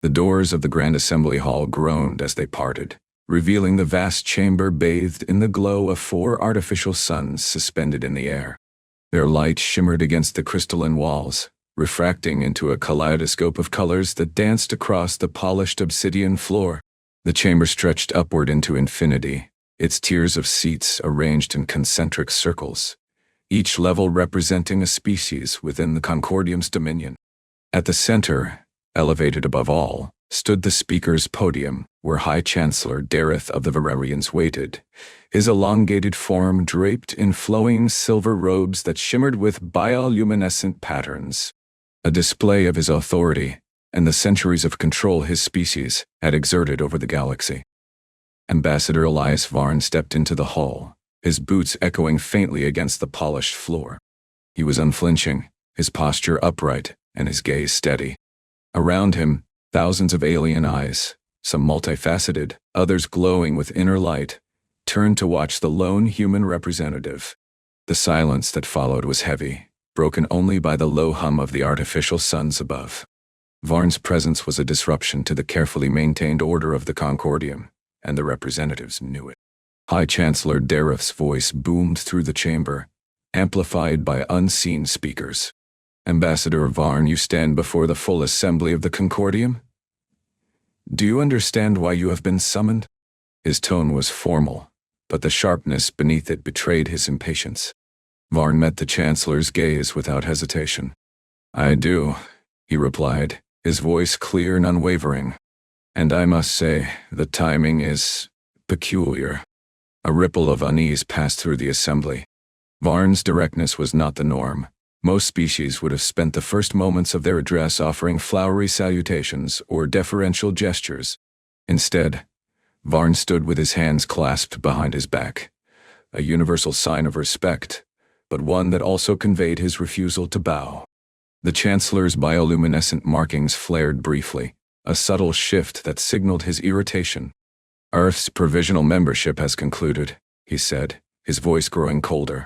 The doors of the Grand Assembly Hall groaned as they parted, revealing the vast chamber bathed in the glow of 4 artificial suns suspended in the air. Their light shimmered against the crystalline walls, refracting into a kaleidoscope of colors that danced across the polished obsidian floor. The chamber stretched upward into infinity, its tiers of seats arranged in concentric circles, each level representing a species within the Concordium's dominion. At the center, elevated above all, stood the speaker's podium, where High Chancellor Dareth of the Verarians waited, his elongated form draped in flowing silver robes that shimmered with bioluminescent patterns, a display of his authority and the centuries of control his species had exerted over the galaxy. Ambassador Elias Varn stepped into the hall, his boots echoing faintly against the polished floor. He was unflinching, his posture upright, and his gaze steady. Around him, thousands of alien eyes, some multifaceted, others glowing with inner light, turned to watch the lone human representative. The silence that followed was heavy, broken only by the low hum of the artificial suns above. Varn's presence was a disruption to the carefully maintained order of the Concordium, and the representatives knew it. High Chancellor Dareth's voice boomed through the chamber, amplified by unseen speakers. Ambassador Varn, you stand before the full assembly of the Concordium? Do you understand why you have been summoned? His tone was formal, but the sharpness beneath it betrayed his impatience. Varn met the Chancellor's gaze without hesitation. I do, he replied, his voice clear and unwavering. And I must say, the timing is peculiar. A ripple of unease passed through the assembly. Varn's directness was not the norm. Most species would have spent the first moments of their address offering flowery salutations or deferential gestures. Instead, Varn stood with his hands clasped behind his back, a universal sign of respect, but one that also conveyed his refusal to bow. The Chancellor's bioluminescent markings flared briefly, a subtle shift that signaled his irritation. Earth's provisional membership has concluded, he said, his voice growing colder.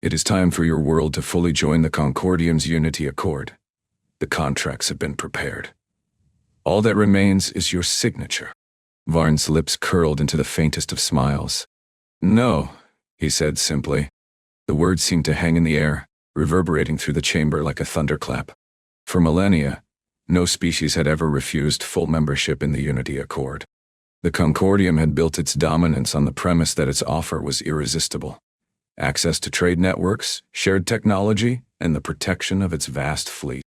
It is time for your world to fully join the Concordium's Unity Accord. The contracts have been prepared. All that remains is your signature. Varn's lips curled into the faintest of smiles. No, he said simply. The words seemed to hang in the air, reverberating through the chamber like a thunderclap. For millennia, no species had ever refused full membership in the Unity Accord. The Concordium had built its dominance on the premise that its offer was irresistible. Access to trade networks, shared technology, and the protection of its vast fleet.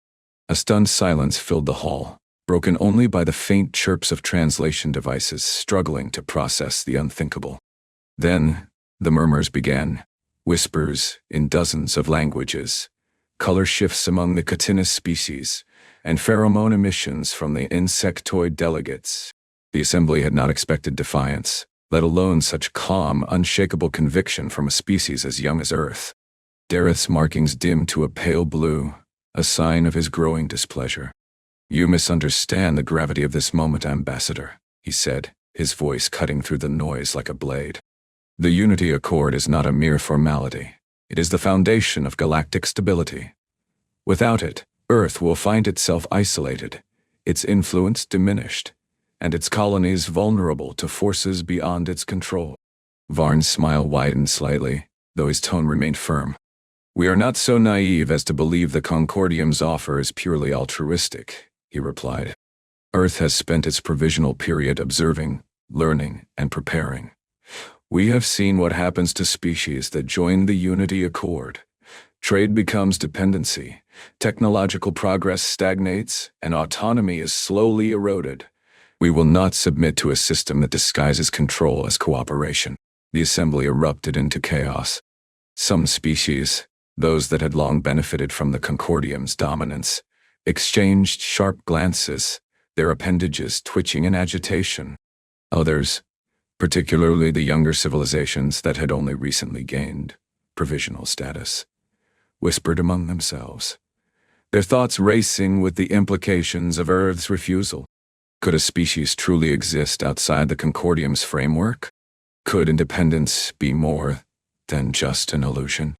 A stunned silence filled the hall, broken only by the faint chirps of translation devices struggling to process the unthinkable. Then, the murmurs began, whispers in dozens of languages, color shifts among the chitinous species, and pheromone emissions from the insectoid delegates. The assembly had not expected defiance, let alone such calm, unshakable conviction from a species as young as Earth. Dareth's markings dimmed to a pale blue, a sign of his growing displeasure. You misunderstand the gravity of this moment, Ambassador, he said, his voice cutting through the noise like a blade. The Unity Accord is not a mere formality. It is the foundation of galactic stability. Without it, Earth will find itself isolated, its influence diminished, and its colonies vulnerable to forces beyond its control. Varn's smile widened slightly, though his tone remained firm. We are not so naive as to believe the Concordium's offer is purely altruistic, he replied. Earth has spent its provisional period observing, learning, and preparing. We have seen what happens to species that join the Unity Accord. Trade becomes dependency, technological progress stagnates, and autonomy is slowly eroded. We will not submit to a system that disguises control as cooperation. The assembly erupted into chaos. Some species, those that had long benefited from the Concordium's dominance, exchanged sharp glances, their appendages twitching in agitation. Others, particularly the younger civilizations that had only recently gained provisional status, whispered among themselves, their thoughts racing with the implications of Earth's refusal. Could a species truly exist outside the Concordium's framework? Could independence be more than just an illusion?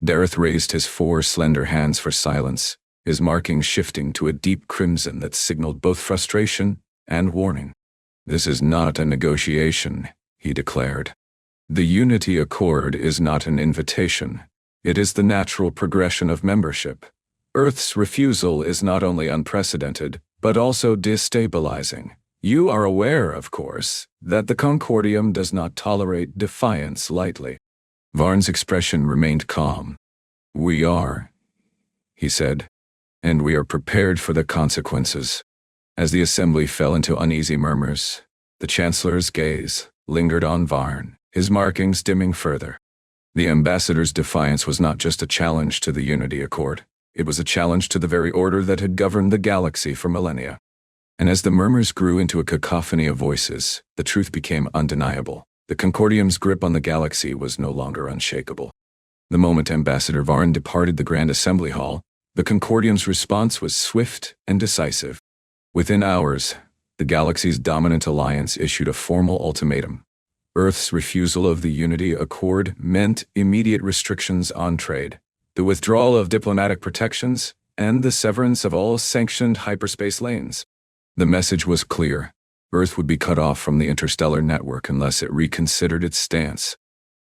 Dareth raised his 4 slender hands for silence, his markings shifting to a deep crimson that signaled both frustration and warning. "This is not a negotiation," he declared. "The Unity Accord is not an invitation. It is the natural progression of membership. Earth's refusal is not only unprecedented, but also destabilizing. You are aware, of course, that the Concordium does not tolerate defiance lightly." Varn's expression remained calm. "We are," he said, "and we are prepared for the consequences." As the assembly fell into uneasy murmurs, the Chancellor's gaze lingered on Varn, his markings dimming further. The ambassador's defiance was not just a challenge to the Unity Accord, it was a challenge to the very order that had governed the galaxy for millennia. And as the murmurs grew into a cacophony of voices, the truth became undeniable. The Concordium's grip on the galaxy was no longer unshakable. The moment Ambassador Varn departed the Grand Assembly Hall, the Concordium's response was swift and decisive. Within hours, the galaxy's dominant alliance issued a formal ultimatum. Earth's refusal of the Unity Accord meant immediate restrictions on trade, the withdrawal of diplomatic protections, and the severance of all sanctioned hyperspace lanes. The message was clear. Earth would be cut off from the interstellar network unless it reconsidered its stance.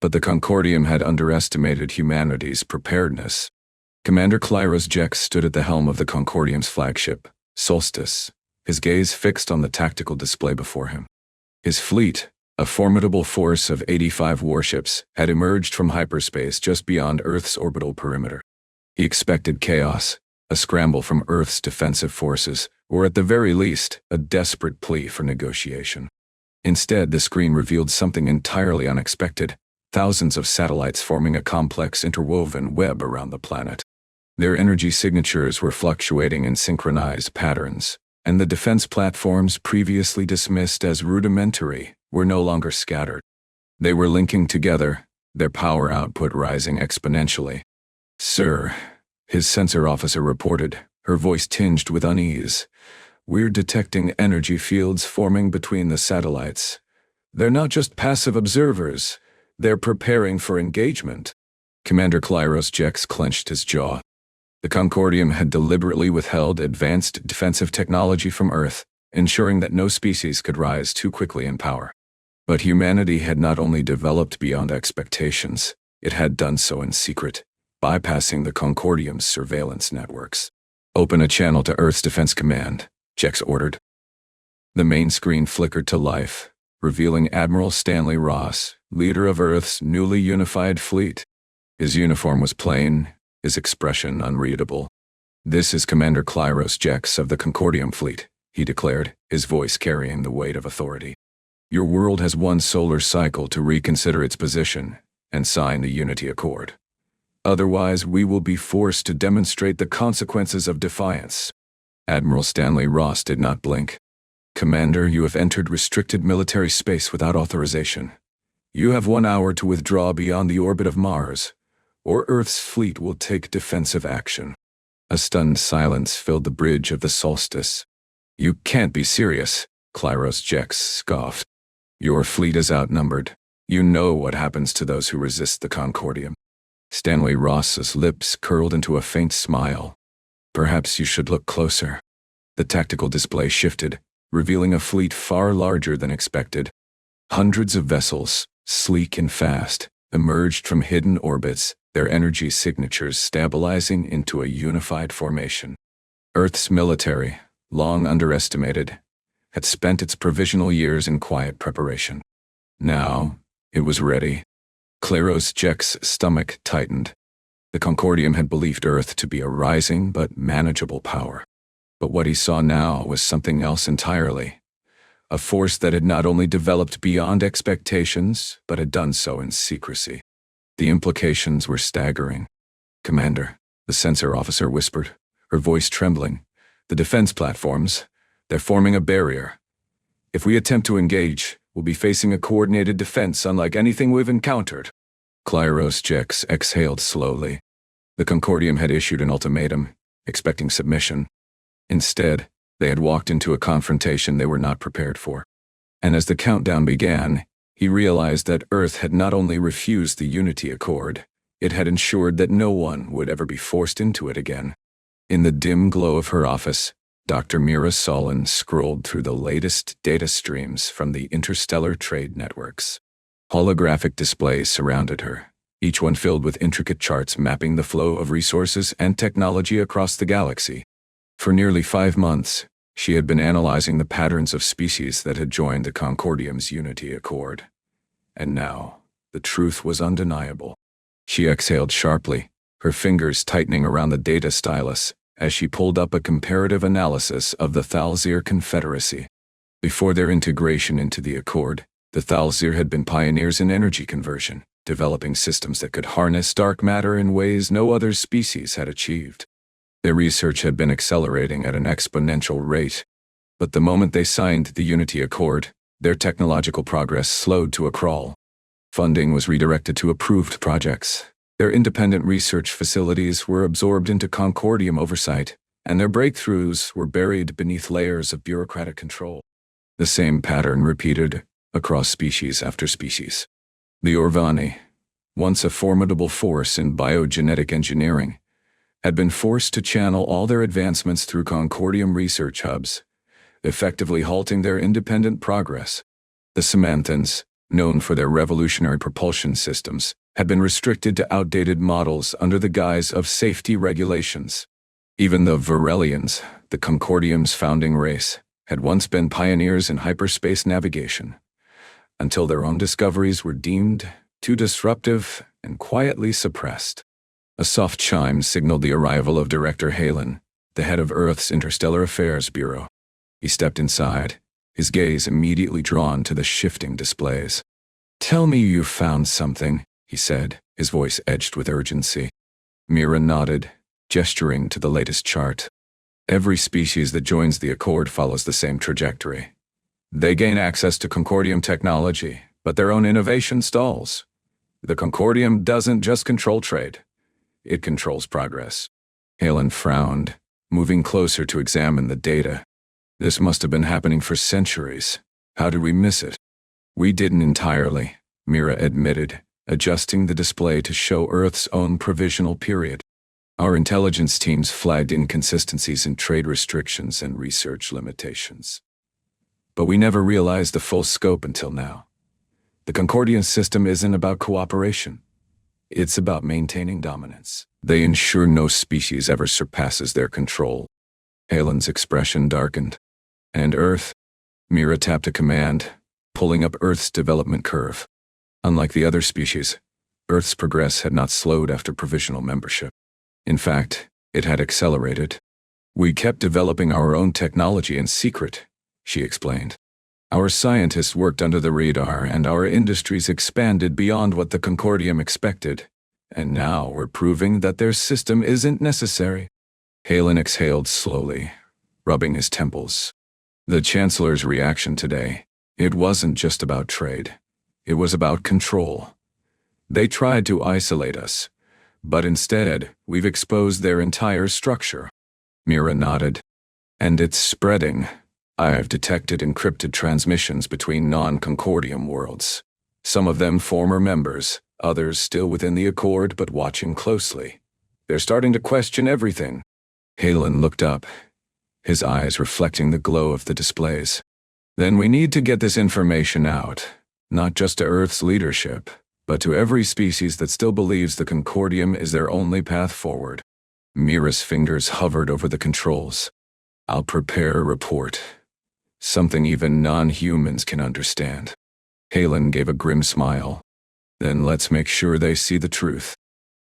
But the Concordium had underestimated humanity's preparedness. Commander Klyros Jex stood at the helm of the Concordium's flagship, Solstice, his gaze fixed on the tactical display before him. His fleet, a formidable force of 85 warships, had emerged from hyperspace just beyond Earth's orbital perimeter. He expected chaos, a scramble from Earth's defensive forces, or at the very least, a desperate plea for negotiation. Instead, the screen revealed something entirely unexpected: thousands of satellites forming a complex interwoven web around the planet. Their energy signatures were fluctuating in synchronized patterns, and the defense platforms previously dismissed as rudimentary were no longer scattered. They were linking together, their power output rising exponentially. "Sir," his sensor officer reported, her voice tinged with unease, "we're detecting energy fields forming between the satellites. They're not just passive observers, they're preparing for engagement." Commander Klyros Jex clenched his jaw. The Concordium had deliberately withheld advanced defensive technology from Earth, ensuring that no species could rise too quickly in power. But humanity had not only developed beyond expectations, it had done so in secret, bypassing the Concordium's surveillance networks. "Open a channel to Earth's Defense Command," Jex ordered. The main screen flickered to life, revealing Admiral Stanley Ross, leader of Earth's newly unified fleet. His uniform was plain, his expression unreadable. "This is Commander Klyros Jex of the Concordium fleet," he declared, his voice carrying the weight of authority. "Your world has one solar cycle to reconsider its position and sign the Unity Accord. Otherwise, we will be forced to demonstrate the consequences of defiance." Admiral Stanley Ross did not blink. "Commander, you have entered restricted military space without authorization. You have 1 hour to withdraw beyond the orbit of Mars, or Earth's fleet will take defensive action." A stunned silence filled the bridge of the Solstice. "You can't be serious," Klyros Jex scoffed. "Your fleet is outnumbered. You know what happens to those who resist the Concordium." Stanley Ross's lips curled into a faint smile. "Perhaps you should look closer." The tactical display shifted, revealing a fleet far larger than expected. Hundreds of vessels, sleek and fast, emerged from hidden orbits, their energy signatures stabilizing into a unified formation. Earth's military, long underestimated, had spent its provisional years in quiet preparation. Now, it was ready. Klyros Jex's stomach tightened. The Concordium had believed Earth to be a rising but manageable power. But what he saw now was something else entirely. A force that had not only developed beyond expectations, but had done so in secrecy. The implications were staggering. "Commander," the sensor officer whispered, her voice trembling, "the defense platforms, they're forming a barrier. If we attempt to engage, we'll be facing a coordinated defense unlike anything we've encountered." Klyros Jex exhaled slowly. The Concordium had issued an ultimatum, expecting submission. Instead, they had walked into a confrontation they were not prepared for. And as the countdown began, he realized that Earth had not only refused the Unity Accord, it had ensured that no one would ever be forced into it again. In the dim glow of her office, Dr. Mira Solon scrolled through the latest data streams from the interstellar trade networks. Holographic displays surrounded her, each one filled with intricate charts mapping the flow of resources and technology across the galaxy. For nearly 5 months, she had been analyzing the patterns of species that had joined the Concordium's Unity Accord. And now, the truth was undeniable. She exhaled sharply, her fingers tightening around the data stylus as she pulled up a comparative analysis of the Thalzir Confederacy. Before their integration into the Accord, the Thalzir had been pioneers in energy conversion, developing systems that could harness dark matter in ways no other species had achieved. Their research had been accelerating at an exponential rate, but the moment they signed the Unity Accord, their technological progress slowed to a crawl. Funding was redirected to approved projects. Their independent research facilities were absorbed into Concordium oversight, and their breakthroughs were buried beneath layers of bureaucratic control. The same pattern repeated across species after species. The Orvani, once a formidable force in biogenetic engineering, had been forced to channel all their advancements through Concordium research hubs, effectively halting their independent progress. The Samanthans, known for their revolutionary propulsion systems, had been restricted to outdated models under the guise of safety regulations. Even the Varelians, the Concordium's founding race, had once been pioneers in hyperspace navigation, until their own discoveries were deemed too disruptive and quietly suppressed. A soft chime signaled the arrival of Director Halen, the head of Earth's Interstellar Affairs Bureau. He stepped inside, his gaze immediately drawn to the shifting displays. "Tell me you found something," he said, his voice edged with urgency. Mira nodded, gesturing to the latest chart. Every species that joins the Accord follows the same trajectory. They gain access to Concordium technology, but their own innovation stalls. The Concordium doesn't just control trade. It controls progress. Halen frowned, moving closer to examine the data. This must have been happening for centuries. How did we miss it? We didn't entirely, Mira admitted, adjusting the display to show Earth's own provisional period. Our intelligence teams flagged inconsistencies in trade restrictions and research limitations. But we never realized the full scope until now. The Concordian system isn't about cooperation. It's about maintaining dominance. They ensure no species ever surpasses their control. Halen's expression darkened. And Earth? Mira tapped a command, pulling up Earth's development curve. Unlike the other species, Earth's progress had not slowed after provisional membership. In fact, it had accelerated. We kept developing our own technology in secret, she explained. Our scientists worked under the radar and our industries expanded beyond what the Concordium expected. And now we're proving that their system isn't necessary. Halen exhaled slowly, rubbing his temples. The Chancellor's reaction today, it wasn't just about trade. It was about control. They tried to isolate us, but instead, we've exposed their entire structure. Mira nodded. And it's spreading. I've detected encrypted transmissions between non-Concordium worlds. Some of them former members, others still within the Accord but watching closely. They're starting to question everything. Halen looked up, his eyes reflecting the glow of the displays. Then we need to get this information out, not just to Earth's leadership, but to every species that still believes the Concordium is their only path forward. Mira's fingers hovered over the controls. I'll prepare a report. Something even non-humans can understand. Halen gave a grim smile. Then let's make sure they see the truth.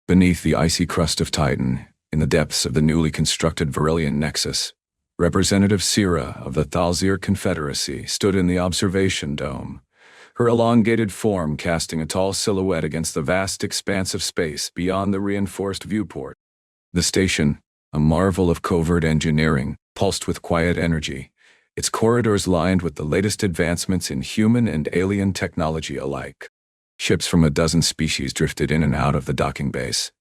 Beneath the icy crust of Titan, in the depths of the newly constructed Varelian Nexus, Representative Sira of the Thalzir Confederacy stood in the observation dome, her elongated form casting a tall silhouette against the vast expanse of space beyond the reinforced viewport. The station, a marvel of covert engineering, pulsed with quiet energy, its corridors lined with the latest advancements in human and alien technology alike. Ships from a dozen species drifted in and out of the docking base,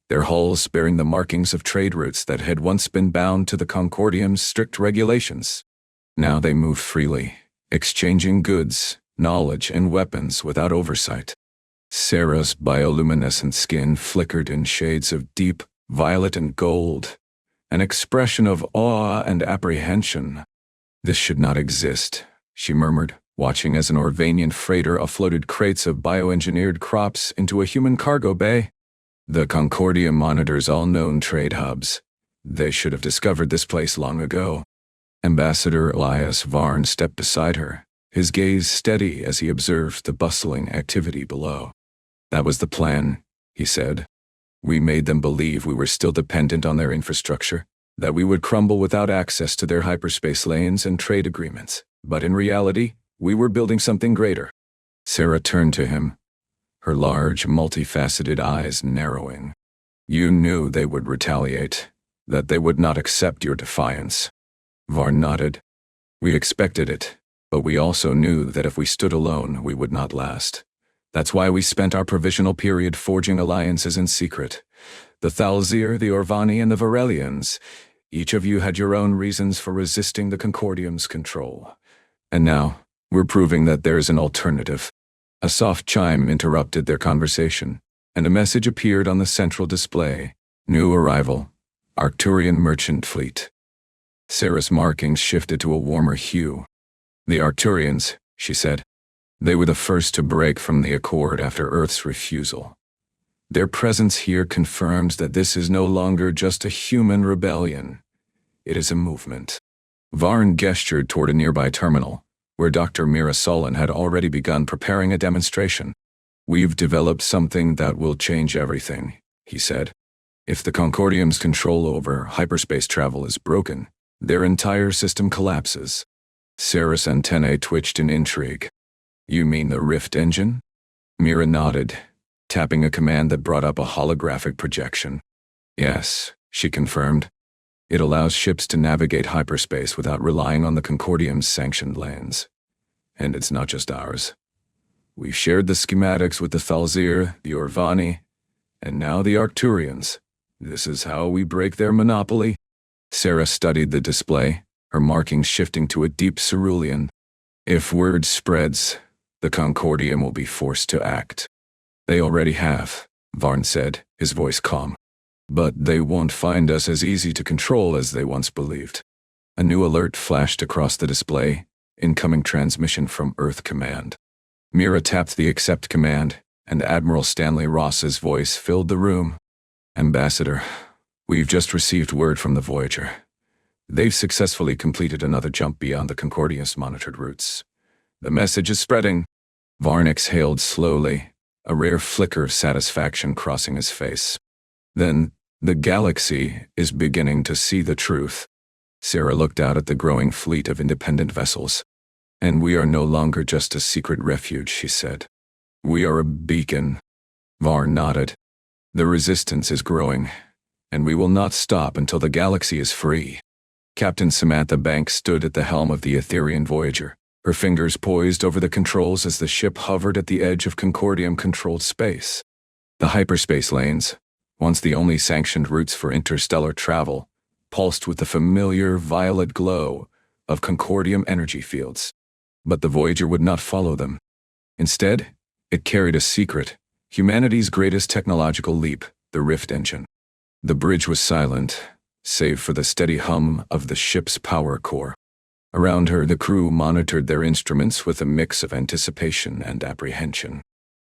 their hulls bearing the markings of trade routes that had once been bound to the Concordium's strict regulations. Now they moved freely, exchanging goods, knowledge, and weapons without oversight. Sarah's bioluminescent skin flickered in shades of deep violet and gold, an expression of awe and apprehension. "This should not exist," she murmured, watching as an Orvanian freighter offloaded crates of bioengineered crops into a human cargo bay. "The Concordium monitors all known trade hubs. They should have discovered this place long ago." Ambassador Elias Varn stepped beside her, his gaze steady as he observed the bustling activity below. "That was the plan," he said. "We made them believe we were still dependent on their infrastructure, that we would crumble without access to their hyperspace lanes and trade agreements. But in reality, we were building something greater." Sarah turned to him, her large, multifaceted eyes narrowing. "You knew they would retaliate, that they would not accept your defiance." Varn nodded. "We expected it, but we also knew that if we stood alone, we would not last. That's why we spent our provisional period forging alliances in secret. The Thalzir, the Orvani, and the Varelians. Each of you had your own reasons for resisting the Concordium's control. And now, we're proving that there is an alternative." A soft chime interrupted their conversation, and a message appeared on the central display. "New arrival, Arcturian merchant fleet." Sarah's markings shifted to a warmer hue. "The Arcturians," she said. "They were the first to break from the Accord after Earth's refusal. Their presence here confirms that this is no longer just a human rebellion. It is a movement." Varn gestured toward a nearby terminal, where Dr. Mira Solon had already begun preparing a demonstration. "We've developed something that will change everything," he said. "If the Concordium's control over hyperspace travel is broken, their entire system collapses." Sarah's antennae twitched in intrigue. "You mean the Rift engine?" Mira nodded, tapping a command that brought up a holographic projection. "Yes," she confirmed. "It allows ships to navigate hyperspace without relying on the Concordium's sanctioned lanes. And it's not just ours. We've shared the schematics with the Thalzir, the Orvani, and now the Arcturians. This is how we break their monopoly." Sarah studied the display, her markings shifting to a deep cerulean. "If word spreads, the Concordium will be forced to act." "They already have," Varn said, his voice calm. "But they won't find us as easy to control as they once believed." A new alert flashed across the display, incoming transmission from Earth Command. Mira tapped the accept command, and Admiral Stanley Ross's voice filled the room. "Ambassador, we've just received word from the Voyager. They've successfully completed another jump beyond the Concordium's monitored routes. The message is spreading." Varn exhaled slowly, a rare flicker of satisfaction crossing his face. "Then, the galaxy is beginning to see the truth." Sarah looked out at the growing fleet of independent vessels. "And we are no longer just a secret refuge," she said. "We are a beacon." Varn nodded. "The resistance is growing, and we will not stop until the galaxy is free." Captain Samantha Banks stood at the helm of the Etherian Voyager, her fingers poised over the controls as the ship hovered at the edge of Concordium-controlled space. The hyperspace lanes, once the only sanctioned routes for interstellar travel, pulsed with the familiar violet glow of Concordium energy fields. But the Voyager would not follow them. Instead, it carried a secret, humanity's greatest technological leap, the Rift engine. The bridge was silent, save for the steady hum of the ship's power core. Around her, the crew monitored their instruments with a mix of anticipation and apprehension.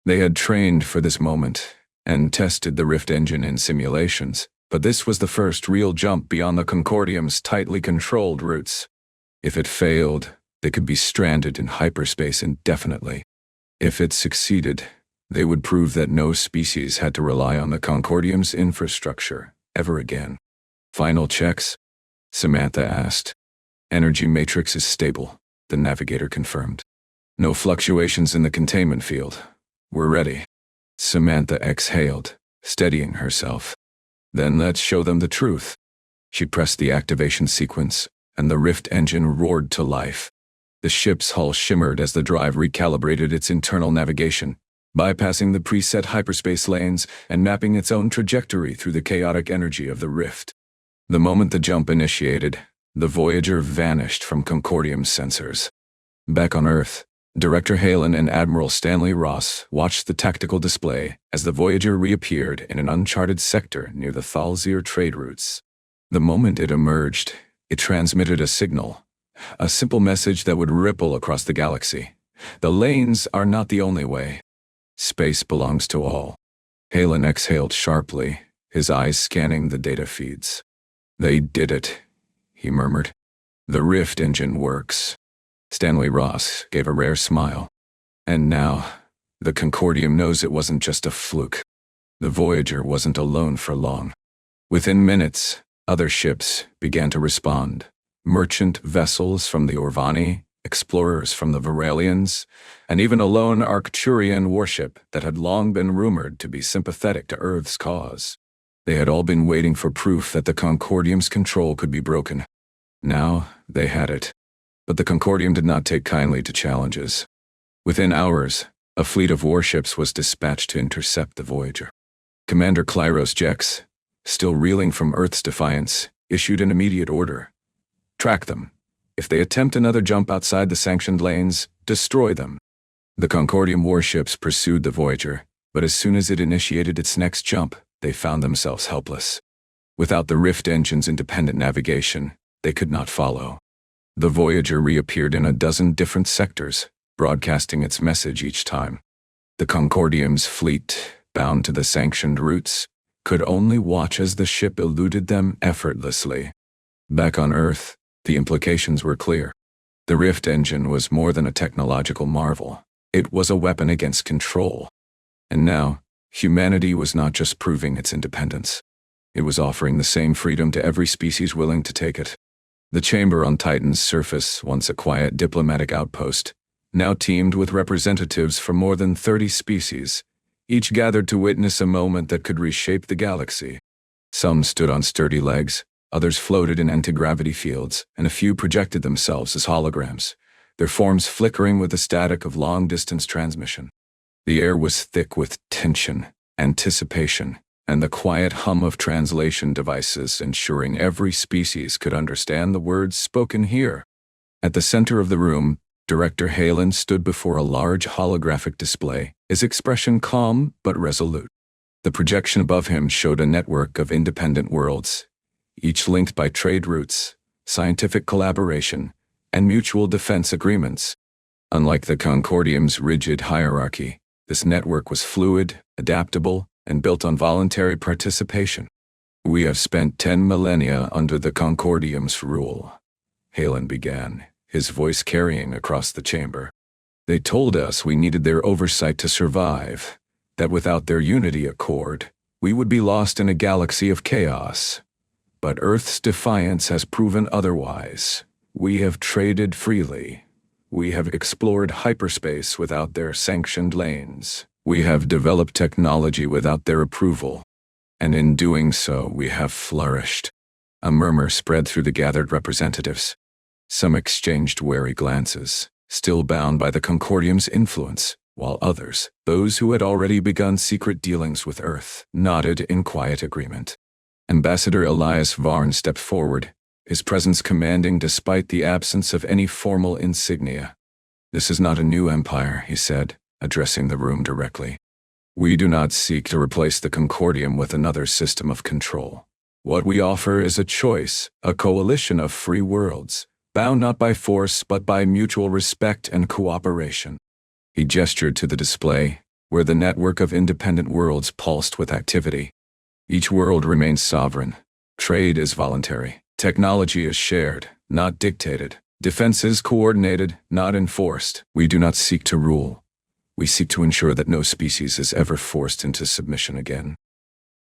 They had trained for this moment and tested the Rift engine in simulations, but this was the first real jump beyond the Concordium's tightly controlled routes. If it failed, they could be stranded in hyperspace indefinitely. If it succeeded, they would prove that no species had to rely on the Concordium's infrastructure ever again. "Final checks?" Samantha asked. "Energy matrix is stable," the navigator confirmed. "No fluctuations in the containment field. We're ready." Samantha exhaled, steadying herself. "Then let's show them the truth." She pressed the activation sequence, and the Rift engine roared to life. The ship's hull shimmered as the drive recalibrated its internal navigation, bypassing the preset hyperspace lanes and mapping its own trajectory through the chaotic energy of the Rift. The moment the jump initiated, the Voyager vanished from Concordium's sensors. Back on Earth, Director Halen and Admiral Stanley Ross watched the tactical display as the Voyager reappeared in an uncharted sector near the Thalzir trade routes. The moment it emerged, it transmitted a signal, a simple message that would ripple across the galaxy. The lanes are not the only way. Space belongs to all. Halen exhaled sharply, his eyes scanning the data feeds. They did it, he murmured. The Rift engine works. Stanley Ross gave a rare smile. And now, the Concordium knows it wasn't just a fluke. The Voyager wasn't alone for long. Within minutes, other ships began to respond. Merchant vessels from the Orvani, explorers from the Viralians, and even a lone Arcturian warship that had long been rumored to be sympathetic to Earth's cause. They had all been waiting for proof that the Concordium's control could be broken. Now, they had it. But the Concordium did not take kindly to challenges. Within hours, a fleet of warships was dispatched to intercept the Voyager. Commander Klyros Jex, still reeling from Earth's defiance, issued an immediate order. Track them. If they attempt another jump outside the sanctioned lanes, destroy them. The Concordium warships pursued the Voyager, but as soon as it initiated its next jump, they found themselves helpless. Without the Rift engine's independent navigation, they could not follow. The Voyager reappeared in a dozen different sectors, broadcasting its message each time. The Concordium's fleet, bound to the sanctioned routes, could only watch as the ship eluded them effortlessly. Back on Earth, the implications were clear. The Rift engine was more than a technological marvel. It was a weapon against control. And now, humanity was not just proving its independence. It was offering the same freedom to every species willing to take it. The chamber on Titan's surface, once a quiet diplomatic outpost, now teemed with representatives from more than 30 species, each gathered to witness a moment that could reshape the galaxy. Some stood on sturdy legs, others floated in anti-gravity fields, and a few projected themselves as holograms, their forms flickering with the static of long-distance transmission. The air was thick with tension, anticipation, and the quiet hum of translation devices ensuring every species could understand the words spoken here. At the center of the room, Director Halen stood before a large holographic display, his expression calm but resolute. The projection above him showed a network of independent worlds, each linked by trade routes, scientific collaboration, and mutual defense agreements. Unlike the Concordium's rigid hierarchy, this network was fluid, adaptable, and built on voluntary participation. We have spent 10 millennia under the Concordium's rule, Halen began, his voice carrying across the chamber. They told us we needed their oversight to survive, that without their unity accord, we would be lost in a galaxy of chaos. But Earth's defiance has proven otherwise. We have traded freely. We have explored hyperspace without their sanctioned lanes. We have developed technology without their approval. And in doing so, we have flourished. A murmur spread through the gathered representatives. Some exchanged wary glances, still bound by the Concordium's influence, while others, those who had already begun secret dealings with Earth, nodded in quiet agreement. Ambassador Elias Varn stepped forward, his presence commanding despite the absence of any formal insignia. This is not a new empire, he said, addressing the room directly. We do not seek to replace the Concordium with another system of control. What we offer is a choice, a coalition of free worlds, bound not by force but by mutual respect and cooperation. He gestured to the display, where the network of independent worlds pulsed with activity. Each world remains sovereign. Trade is voluntary. Technology is shared, not dictated. Defense is coordinated, not enforced. We do not seek to rule. We seek to ensure that no species is ever forced into submission again.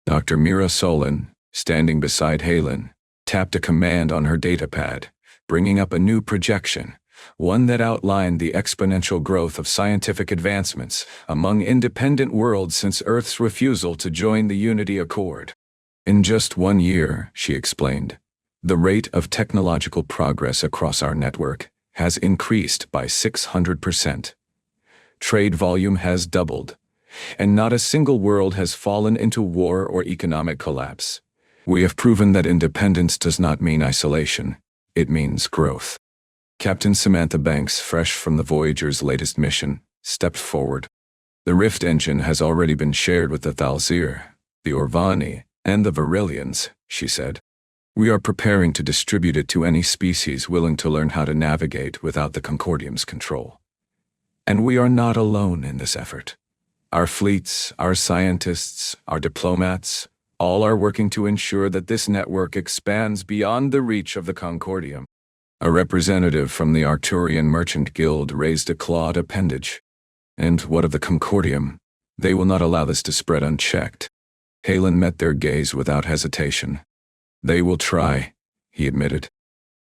Dr. Mira Solon, standing beside Halen, tapped a command on her datapad, bringing up a new projection, one that outlined the exponential growth of scientific advancements among independent worlds since Earth's refusal to join the Unity Accord. In just 1 year, she explained, the rate of technological progress across our network has increased by 600%. Trade volume has doubled, and not a single world has fallen into war or economic collapse. We have proven that independence does not mean isolation. It means growth. Captain Samantha Banks, fresh from the Voyager's latest mission, stepped forward. The Rift engine has already been shared with the Thalzir, the Orvani, and the Viralians, she said. We are preparing to distribute it to any species willing to learn how to navigate without the Concordium's control. And we are not alone in this effort. Our fleets, our scientists, our diplomats, all are working to ensure that this network expands beyond the reach of the Concordium. A representative from the Arcturian Merchant Guild raised a clawed appendage. And what of the Concordium? They will not allow this to spread unchecked. Halen met their gaze without hesitation. They will try, he admitted.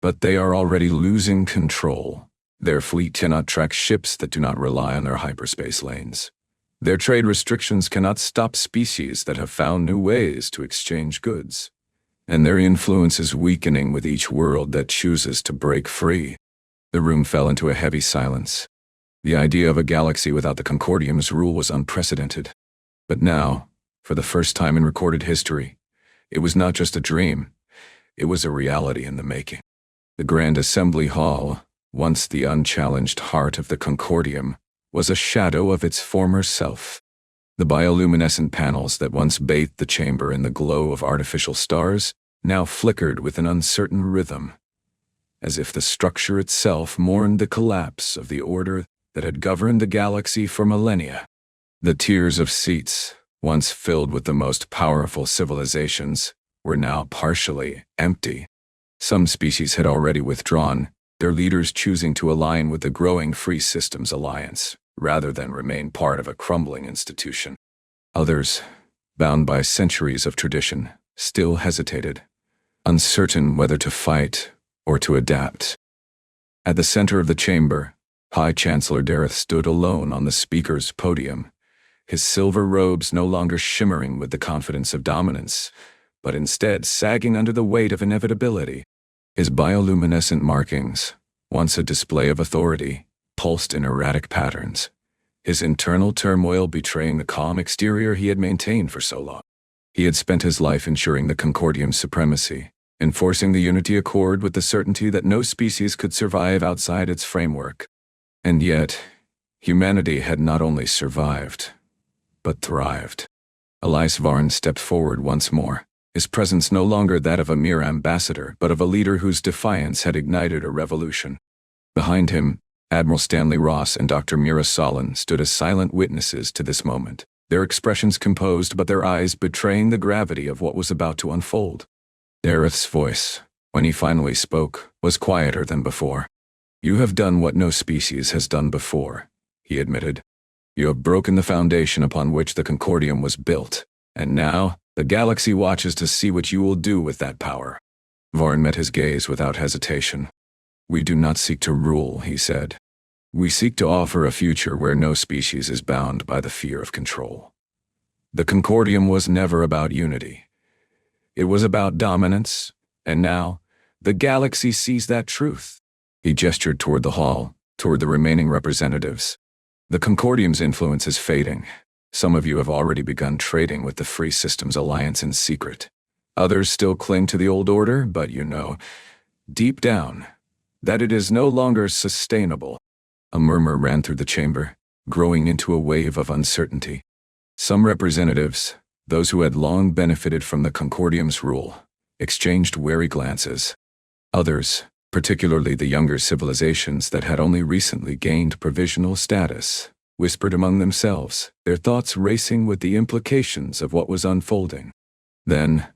But they are already losing control. Their fleet cannot track ships that do not rely on their hyperspace lanes. Their trade restrictions cannot stop species that have found new ways to exchange goods. And their influence is weakening with each world that chooses to break free. The room fell into a heavy silence. The idea of a galaxy without the Concordium's rule was unprecedented. But now, for the first time in recorded history, it was not just a dream. It was a reality in the making. The Grand Assembly Hall, once the unchallenged heart of the Concordium, was a shadow of its former self. The bioluminescent panels that once bathed the chamber in the glow of artificial stars now flickered with an uncertain rhythm, as if the structure itself mourned the collapse of the order that had governed the galaxy for millennia. The tiers of seats, once filled with the most powerful civilizations, were now partially empty. Some species had already withdrawn, their leaders choosing to align with the growing Free Systems Alliance, rather than remain part of a crumbling institution. Others, bound by centuries of tradition, still hesitated, uncertain whether to fight or to adapt. At the center of the chamber, High Chancellor Dareth stood alone on the speaker's podium, his silver robes no longer shimmering with the confidence of dominance, but instead sagging under the weight of inevitability. His bioluminescent markings, once a display of authority, pulsed in erratic patterns, his internal turmoil betraying the calm exterior he had maintained for so long. He had spent his life ensuring the Concordium's supremacy, enforcing the Unity Accord with the certainty that no species could survive outside its framework. And yet, humanity had not only survived, but thrived. Elias Varn stepped forward once more, his presence no longer that of a mere ambassador, but of a leader whose defiance had ignited a revolution. Behind him, Admiral Stanley Ross and Dr. Mira Solon stood as silent witnesses to this moment, their expressions composed but their eyes betraying the gravity of what was about to unfold. Dareth's voice, when he finally spoke, was quieter than before. "You have done what no species has done before," he admitted. "You have broken the foundation upon which the Concordium was built, and now the galaxy watches to see what you will do with that power." Varn met his gaze without hesitation. "We do not seek to rule," he said. "We seek to offer a future where no species is bound by the fear of control. The Concordium was never about unity. It was about dominance, and now the galaxy sees that truth." He gestured toward the hall, toward the remaining representatives. "The Concordium's influence is fading. Some of you have already begun trading with the Free Systems Alliance in secret. Others still cling to the old order, but you know, deep down, that it is no longer sustainable." A murmur ran through the chamber, growing into a wave of uncertainty. Some representatives, those who had long benefited from the Concordium's rule, exchanged wary glances. Others, particularly the younger civilizations that had only recently gained provisional status, whispered among themselves, their thoughts racing with the implications of what was unfolding. Then,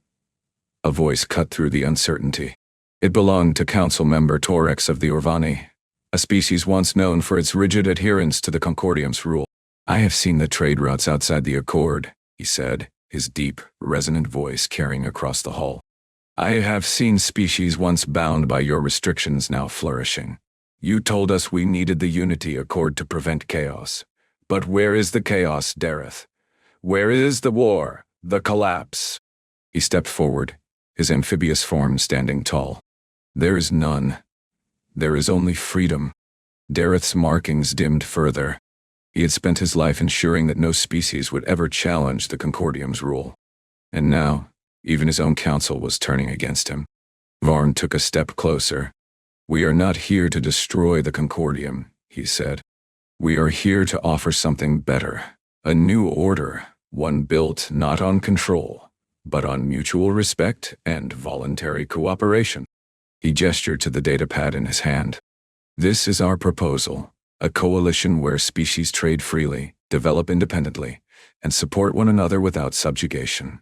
a voice cut through the uncertainty. It belonged to Council Member Torex of the Orvani, a species once known for its rigid adherence to the Concordium's rule. "I have seen the trade routes outside the Accord," he said, his deep, resonant voice carrying across the hall. "I have seen species once bound by your restrictions now flourishing. You told us we needed the Unity Accord to prevent chaos. But where is the chaos, Dareth? Where is the war, the collapse?" He stepped forward, his amphibious form standing tall. "There is none. There is only freedom." Dareth's markings dimmed further. He had spent his life ensuring that no species would ever challenge the Concordium's rule. And now, even his own council was turning against him. Varn took a step closer. "We are not here to destroy the Concordium," he said. "We are here to offer something better, a new order, one built not on control, but on mutual respect and voluntary cooperation. He gestured to the datapad in his hand. This is our proposal, a coalition where species trade freely, develop independently, and support one another without subjugation.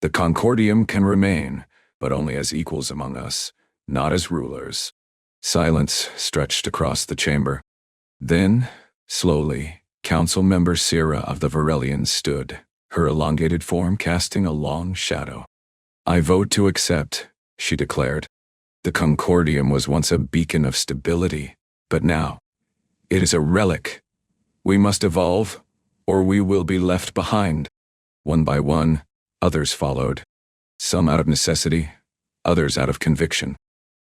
The Concordium can remain, but only as equals among us, not as rulers. Silence stretched across the chamber. Then, slowly, Council Member Sira of the Varelians stood, her elongated form casting a long shadow. I vote to accept, she declared. The Concordium was once a beacon of stability, but now, it is a relic. We must evolve, or we will be left behind. One by one, others followed. Some out of necessity, others out of conviction.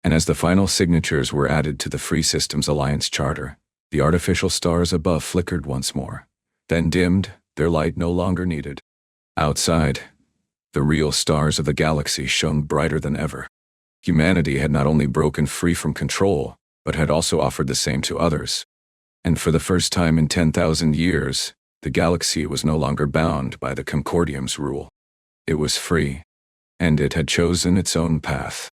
And as the final signatures were added to the Free Systems Alliance Charter, the artificial stars above flickered once more, then dimmed, their light no longer needed. Outside, the real stars of the galaxy shone brighter than ever. Humanity had not only broken free from control, but had also offered the same to others. And for the first time in 10,000 years, the galaxy was no longer bound by the Concordium's rule. It was free, and it had chosen its own path.